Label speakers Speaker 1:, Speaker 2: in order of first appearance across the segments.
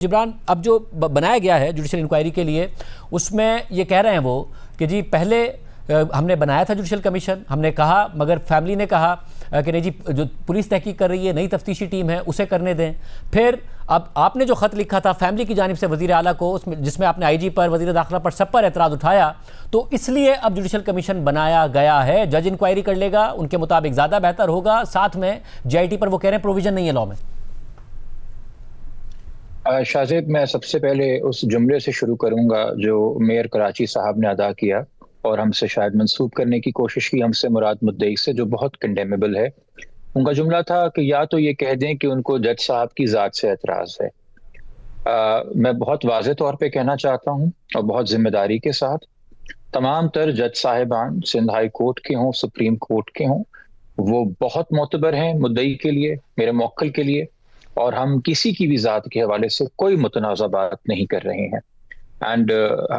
Speaker 1: जिब्रान, अब जो बनाया गया है जुडिशल इंक्वायरी के लिए, उसमें ये कह रहे हैं वो कि जी पहले हमने बनाया था जुडिशल कमीशन, हमने कहा, मगर फैमिली ने कहा कि नहीं जी, जो पुलिस तहकीक कर रही है, नई तफ्तीशी टीम है, उसे करने दें। फिर अब आपने जो खत लिखा था फैमिली की जानिब से वज़ीर आला को, उसमें जिसमें आपने आईजी पर, वज़ीर दाखिला पर, सब पर एतराज़ उठाया, तो इसलिए अब जुडिशल कमीशन बनाया गया है। जज इंक्वायरी कर लेगा, उनके मुताबिक ज़्यादा बेहतर होगा। साथ में JIT पर वो कह रहे हैं प्रोविज़न नहीं है लॉ में।
Speaker 2: शाजिद, मैं सबसे पहले उस जुमले से शुरू करूंगा जो मेयर कराची साहब ने अदा किया और हमसे शायद मंसूब करने की कोशिश की, हमसे मुराद मुद्दई से, जो बहुत कंडेमेबल है। उनका जुमला था कि या तो ये कह दें कि उनको जज साहब की ज़ात से एतराज़ है। मैं बहुत वाज़े तौर पे कहना चाहता हूँ और बहुत जिम्मेदारी के साथ, तमाम तर जज साहिबान सिंध हाई कोर्ट के हों, सुप्रीम कोर्ट के हों, वो बहुत मोतबर हैं मुद्दई के लिए, मेरे मौक्किल के लिए, और हम किसी की भी ज़ात के हवाले से कोई मुतनाज़ा बात नहीं कर रहे हैं। And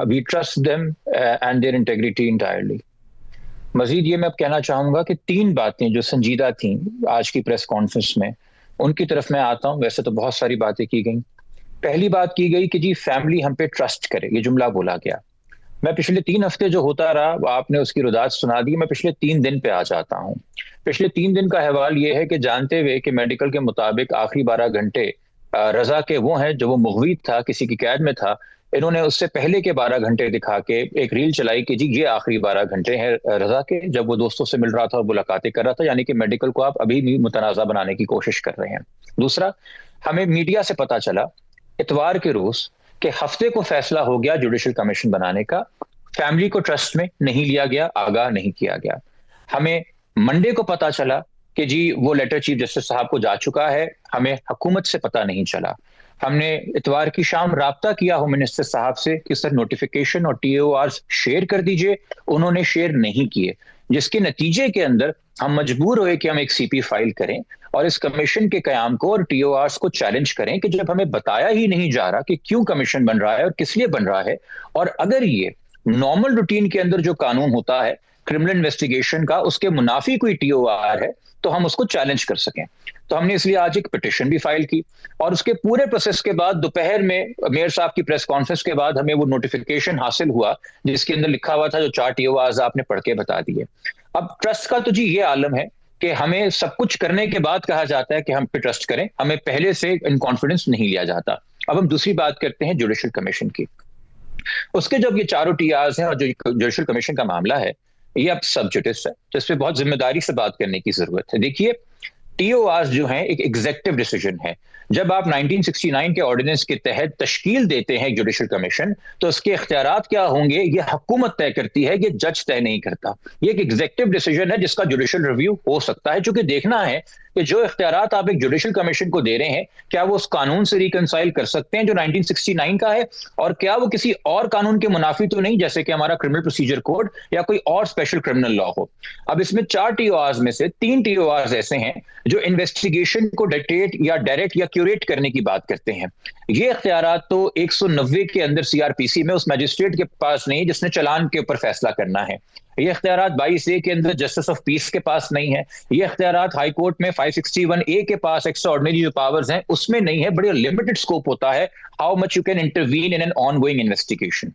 Speaker 2: we trust them and their integrity entirely. Majeed ये मैं अब कहना चाहूँगा कि 3 बातें जो संजीदा थीं आज की प्रेस कॉन्फ्रेंस में, उनकी तरफ मैं आता हूँ। वैसे तो बहुत सारी बातें की गई। पहली बात की गई कि जी फैमिली हम पे ट्रस्ट करे, ये जुमला बोला गया। मैं पिछले 3 हफ्ते जो होता रहा, आपने उसकी रुदात सुना दी। मैं पिछले 3 दिन पे आ जाता हूँ। पिछले 3 दिन का अहवाल ये है कि जानते हुए कि मेडिकल के मुताबिक आखिरी 12 घंटे रजा के वो हैं जो वो मुग़वित था, किसी की कैद में था, इन्होंने उससे पहले के 12 घंटे दिखा के एक रील चलाई कि जी ये आखिरी 12 घंटे हैं रजा के, जब वो दोस्तों से मिल रहा था और मुलाकातें कर रहा था। यानी कि मेडिकल को आप अभी भी मुतनाज़ा बनाने की कोशिश कर रहे हैं। दूसरा, हमें मीडिया से पता चला इतवार के रोज कि हफ्ते को फैसला हो गया जुडिशल कमीशन बनाने का। फैमिली को ट्रस्ट में नहीं लिया गया, आगाह नहीं किया गया। हमें मंडे को पता चला कि जी वो लेटर चीफ जस्टिस साहब को जा चुका है, हमें हुकूमत से पता नहीं चला। हमने इतवार की शाम राब्ता किया होम मिनिस्टर साहब से कि सर नोटिफिकेशन और TORs शेयर कर दीजिए, उन्होंने शेयर नहीं किए, जिसके नतीजे के अंदर हम मजबूर हुए कि हम एक CP फाइल करें और इस कमीशन के कयाम को और TORs को चैलेंज करें कि जब हमें बताया ही नहीं जा रहा कि क्यों कमीशन बन रहा है और किस लिए बन रहा है, और अगर ये नॉर्मल रूटीन के अंदर जो कानून होता है क्रिमिनल इन्वेस्टिगेशन का, उसके मुनाफी कोई TOR है, तो हम उसको चैलेंज कर सकें। तो हमने इसलिए आज एक पिटिशन भी फाइल की और उसके पूरे प्रोसेस के बाद दोपहर में मेयर साहब की प्रेस कॉन्फ्रेंस के बाद हमें वो नोटिफिकेशन हासिल हुआ जिसके अंदर लिखा हुआ था जो 4 TORs आपने पढ़ के बता दिए। अब ट्रस्ट का तो जी ये आलम है कि हमें सब कुछ करने के बाद कहा जाता है कि हम पे ट्रस्ट करें, हमें पहले से इन कॉन्फिडेंस नहीं लिया जाता। अब हम दूसरी बात करते हैं जुडिशल कमीशन की। उसके जब ये चारों TRs हैं और जो जुडिशल कमीशन का मामला है, ये अब सब जुडिस है, तो इस पर बहुत जिम्मेदारी से बात करने की जरूरत है। देखिए, TORs जो हैं एक एग्जेक्टिव डिसीजन है। जब आप 1969 के ऑर्डिनेंस के तहत तश्कील देते हैं जुडिशल कमीशन, तो उसके इख्तियारात क्या होंगे ये हुकूमत तय करती है, ये जज तय नहीं करता। ये एक एग्जेक्टिव डिसीजन है जिसका जुडिशल रिव्यू हो सकता है, चूंकि देखना है कि जो इख्तियारात आप एक जुडिशल कमीशन को दे रहे हैं, क्या वो उस कानून से रिकंसाइल कर सकते हैं जो 1969 का है, और क्या वो किसी और कानून के मुनाफी तो नहीं, जैसे कि हमारा क्रिमिनल प्रोसीजर कोड या कोई और स्पेशल क्रिमिनल लॉ हो। अब इसमें 4 TORs में से 3 TORs ऐसे हैं जो इन्वेस्टिगेशन को डिटेक्ट या डायरेक्ट या क्यूरेट करने की बात करते हैं। ये इख्तियारात तो 190 के अंदर CRPC में उस मैजिस्ट्रेट के पास नहीं जिसने चलान के ऊपर फैसला करना है। ये इख्तियारात 22A के अंदर जस्टिस ऑफ पीस के पास नहीं है। ये इख्तियारात हाई कोर्ट में 561A के पास एक्स्ट्राऑर्डिनरी जो पावर्स हैं उसमें नहीं है। बड़े लिमिटेड स्कोप होता है how much you can intervene in an ongoing investigation.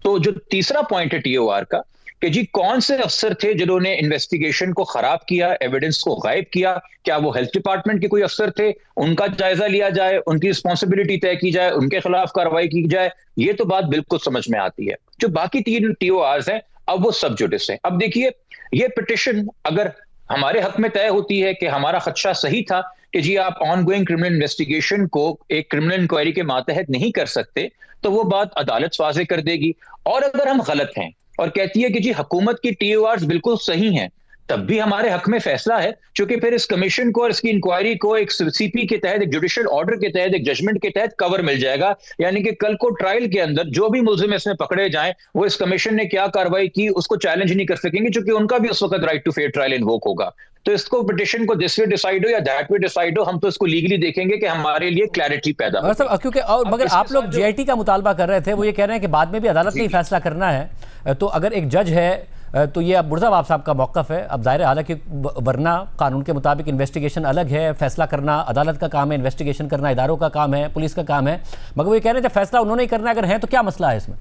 Speaker 2: तो जो तीसरा पॉइंट है TOR का कि जी कौन से अफसर थे जिन्होंने इन्वेस्टिगेशन को खराब किया, एविडेंस को गायब किया, क्या वो हेल्थ डिपार्टमेंट के कोई अफसर थे, उनका जायजा लिया जाए, उनकी रिस्पॉन्सिबिलिटी तय की जाए, उनके खिलाफ कार्रवाई की जाए। ये तो बात बिल्कुल समझ में आती है। जो बाकी 3 TORs हैं अब वो सब जुडिस है। अब देखिए, ये पिटिशन अगर हमारे हक में तय होती है कि हमारा खदशा सही था कि जी आप ऑनगोइंग क्रिमिनल इन्वेस्टिगेशन को एक क्रिमिनल इंक्वायरी के मातहत नहीं कर सकते, तो वो बात अदालत वाज़े कर देगी। और अगर हम गलत हैं और कहती है कि जी हुकूमत की TORs बिल्कुल सही हैं, तब भी हमारे हक में फैसला है, क्योंकि फिर इस कमीशन को और इसकी इंक्वायरी को एक CP के तहत, एक जुडिशियल ऑर्डर के तहत, एक जजमेंट के तहत कवर मिल जाएगा। यानी कि कल को ट्रायल के अंदर जो भी मुल्जिम इसमें पकड़े जाएं, वो इस कमीशन ने क्या कार्रवाई की उसको चैलेंज नहीं कर सकेंगे, क्योंकि उनका भी उस वक्त right to fair trial invoke होगा। तो इसको पिटिशन को दिस वे डिसाइड हो या दैट वे डिसाइड हो, हम तो इसको लीगली देखेंगे कि हमारे लिए क्लैरिटी पैदा हो।
Speaker 1: क्योंकि और मगर आप लोग JIT का मुतालबा कर रहे थे, वो ये कह रहे हैं कि बाद में भी अदालत ने फैसला करना है। तो अगर एक जज है तो ये अब मुर्तज़ा साहब का मौक़िफ़ है। अब ज़ाहिर है, हालांकि वरना कानून के मुताबिक इन्वेस्टिगेशन अलग है, फैसला करना अदालत का काम है, इन्वेस्टिगेशन करना इदारों का काम है, पुलिस का काम है, मगर वो ये कह रहे हैं जब फैसला उन्होंने ही करना है, अगर है तो क्या मसला है इसमें?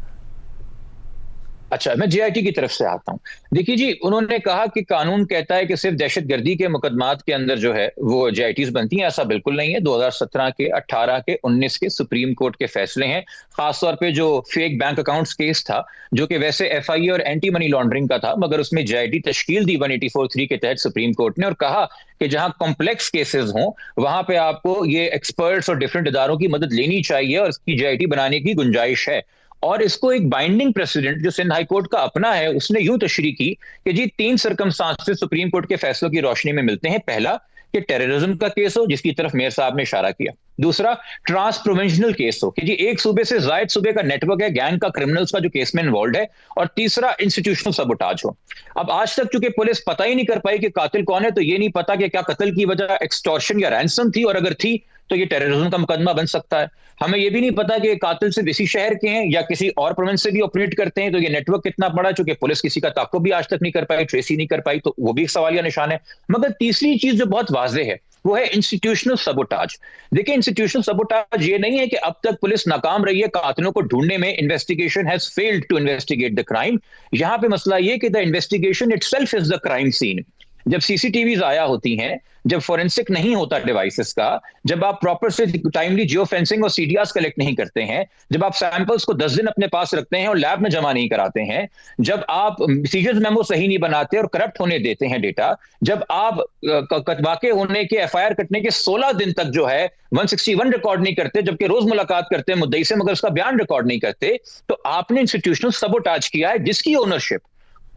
Speaker 2: अच्छा, मैं जेआईटी की तरफ से आता हूं। देखिए जी, उन्होंने कहा कि कानून कहता है कि सिर्फ दहशतगर्दी के मुकदमात के अंदर जो है वो जेआईटीज बनती हैं। ऐसा बिल्कुल नहीं है। 2017 के, 18 के, 19 के सुप्रीम कोर्ट के फैसले हैं। खासतौर पे जो फेक बैंक अकाउंट्स केस था, जो कि वैसे एफआईए और एंटी मनी लॉन्ड्रिंग का था, मगर उसमें जेआईटी तश्कील दी 184(3) के तहत सुप्रीम कोर्ट ने, और कहा कि जहां कॉम्प्लेक्स केसेस हों वहां पे आपको ये एक्सपर्ट्स और डिफरेंट इदारों की मदद लेनी चाहिए और इसकी जेआईटी बनाने की गुंजाइश है। और इसको एक बाइंडिंग प्रेसिडेंट जो सिंध हाई कोर्ट का अपना है, उसने यूं तशरीह की कि जी 3 सर्कमस्टांसेस सुप्रीम कोर्ट के फैसलों की रोशनी में मिलते हैं। पहला, कि टेररिज्म का केस हो, जिसकी तरफ मेयर साहब ने इशारा किया। दूसरा, ट्रांस प्रोविंशनल केस हो कि जी एक सूबे से जायद सूबे का नेटवर्क है गैंग का, क्रिमिनल्स का जो केस में इन्वॉल्व है। और तीसरा, इंस्टीट्यूशनल सबोटाज हो। अब आज तक चूंकि पुलिस पता ही नहीं कर पाई कि कातिल कौन है, तो ये नहीं पता कि क्या कत्ल की वजह एक्सटॉर्शन या रैंसम थी, और अगर थी तो ये टेररिज्म का मुकदमा बन सकता है। हमें यह भी नहीं पता कि कातिल सिर्फ इसी शहर के हैं या किसी और प्रोविंस से भी ऑपरेट करते हैं, तो ये नेटवर्क कितना बड़ा, चूंकि पुलिस किसी का ताक़ुब भी आज तक नहीं कर पाई, ट्रेस ही नहीं कर पाई, तो वो भी एक सवालिया निशान है। मगर तीसरी चीज जो बहुत वाज़ेह है वो है इंस्टीट्यूशनल सबोटाज। देखिए, इंस्टीट्यूशनल सबोटाज ये नहीं है कि अब तक पुलिस नाकाम रही है कातिलों को ढूंढने में, investigation has failed to investigate the crime. यहां पे मसला ये कि the investigation itself is the crime scene. जब सीसीटीवी आया होती हैं, जब फोरेंसिक नहीं होता डिवाइसेस का, जब आप प्रॉपर से टाइमली जियो फेंसिंग और सीडीआर्स कलेक्ट नहीं करते हैं, जब आप सैंपल्स को 10 दिन अपने पास रखते हैं और लैब में जमा नहीं कराते हैं, जब आप सीजर्स मेमो सही नहीं बनाते और करप्ट होने देते हैं डेटा, जब आप वाकई होने के एफआईआर कटने के 16 दिन तक जो है 161 रिकॉर्ड नहीं करते, जबकि रोज मुलाकात करते हैं मुद्दई से, मगर उसका बयान रिकॉर्ड नहीं करते, तो आपने इंस्टीट्यूशनल सबोटाज किया है, जिसकी ownership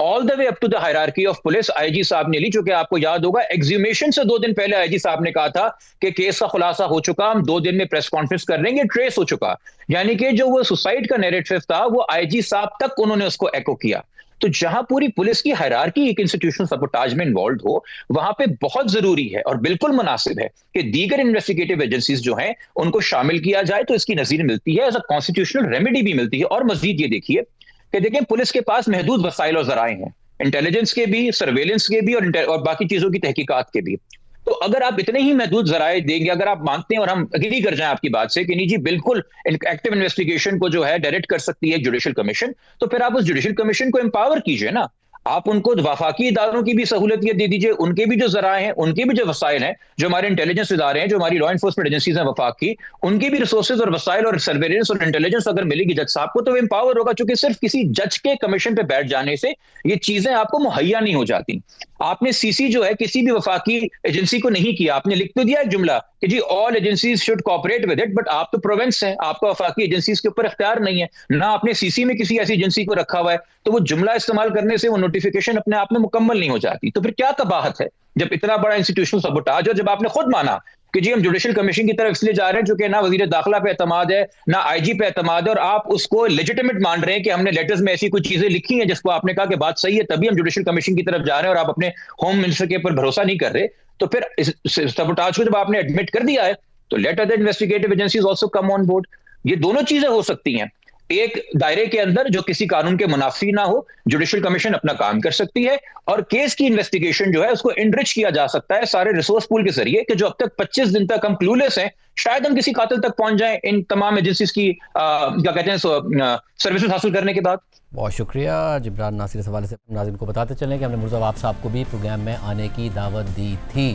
Speaker 2: all the way up to the hierarchy of police IG साहब ने ली। चूंकि आपको याद होगा, एग्जीमेशन से 2 दिन पहले आईजी साहब ने कहा था कि केस का खुलासा हो चुका, हम 2 दिन में प्रेस कॉन्फ्रेंस कर लेंगे, ट्रेस हो चुका। यानी कि जो वो सुसाइड का नैरेटिव था, वो आईजी साहब तक उन्होंने उसको एको किया। तो जहां पूरी पुलिस की हायरार्की एक इंस्टीट्यूशनल सबोटाज में इन्वॉल्व हो, वहां पे बहुत जरूरी है और बिल्कुल मुनासिब है कि दीगर इन्वेस्टिगेटिव एजेंसीज जो हैं उनको शामिल किया जाए, तो इसकी नजीर मिलती है, एज अ कॉन्स्टिट्यूशनल रेमेडी भी मिलती है। और मजीद ये देखिए कि देखें, पुलिस के पास महदूद वसाइल और जराए हैं, इंटेलिजेंस के भी, सर्वेलेंस के भी, और बाकी चीजों की तहकीकात के भी। तो अगर आप इतने ही महदूद जराए देंगे, अगर आप मानते हैं और हम अग्री कर जाएं आपकी बात से कि नहीं जी बिल्कुल एक्टिव इन्वेस्टिगेशन को जो है डायरेक्ट कर सकती है जुडिशियल कमीशन, तो फिर आप उस जुडिशियल कमीशन को एम्पावर कीजिए ना। आप उनको वफाकी इदारों की भी सहूलियत दे दीजिए, उनके भी जो जराए हैं, उनके भी जो वसाइल हैं, जो हमारे इंटेलिजेंस इदारे हैं, जो हमारी लॉ एनफोर्समेंट एजेंसीज हैं वफाक की, उनकी भी रिसोर्सेज और वसाइल और सर्वेलेंस और इंटेलिजेंस अगर मिलेगी जज साहब को, तो वो एम्पावर होगा। चूंकि सिर्फ किसी जज के कमीशन पे बैठ जाने से ये चीजें आपको मुहैया नहीं हो जाती। आपने सीसी जो है किसी भी वफाकी एजेंसी को नहीं किया, आपने लिख तो दिया एक जुमला कि जी all agencies should cooperate with it, but आप तो प्रोविंस हैं, आपका वफाकी एजेंसीज के ऊपर इख्तियार नहीं है ना, आपने सीसी में किसी ऐसी एजेंसी को रखा हुआ है, तो वो जुमला इस्तेमाल करने से वो नोटिफिकेशन अपने आप में मुकम्मल नहीं हो जाती। तो फिर क्या कबाहत है जब इतना बड़ा इंस्टीट्यूशनल सबोटाज, और जब आपने खुद माना कि जी हम जुडिशियल कमीशन की तरफ इसलिए जा रहे हैं चूंकि ना वजीर दाखिला पे एतमाद है, ना आईजी पे एतमाद है, और आप उसको लेजिटिमेट मान रहे हैं कि हमने लेटर्स में ऐसी कुछ चीजें लिखी हैं जिसको आपने कहा कि बात सही है, तभी हम जुडिशियल कमीशन की तरफ जा रहे हैं, और आप अपने होम मिनिस्टर के ऊपर भरोसा नहीं कर रहे, तो फिर इस सबोटाज को जब आपने एडमिट कर दिया है, तो let other investigative agencies also come on board. ये दोनों चीजें हो सकती हैं, एक दायरे के अंदर जो किसी कानून के मुनाफी ना हो, जुडिशियल कमीशन अपना काम कर सकती है, और केस की इन्वेस्टिगेशन जो है उसको इनरिच किया जा सकता है सारे रिसोर्स पूल के जरिए, कि जो अब तक 25 दिन तक हम क्लूलेस हैं, शायद हम किसी कातिल तक पहुंच जाएं इन तमाम एजेंसीज की क्या कहते हैं सर्विसेज हासिल करने के बाद।
Speaker 1: बहुत शुक्रिया जिब्रान नासिर। इस हवाले से नाज़रीन को बताते चलें कि हमने मुर्तज़ा साहब को भी प्रोग्राम में आने की दावत दी थी।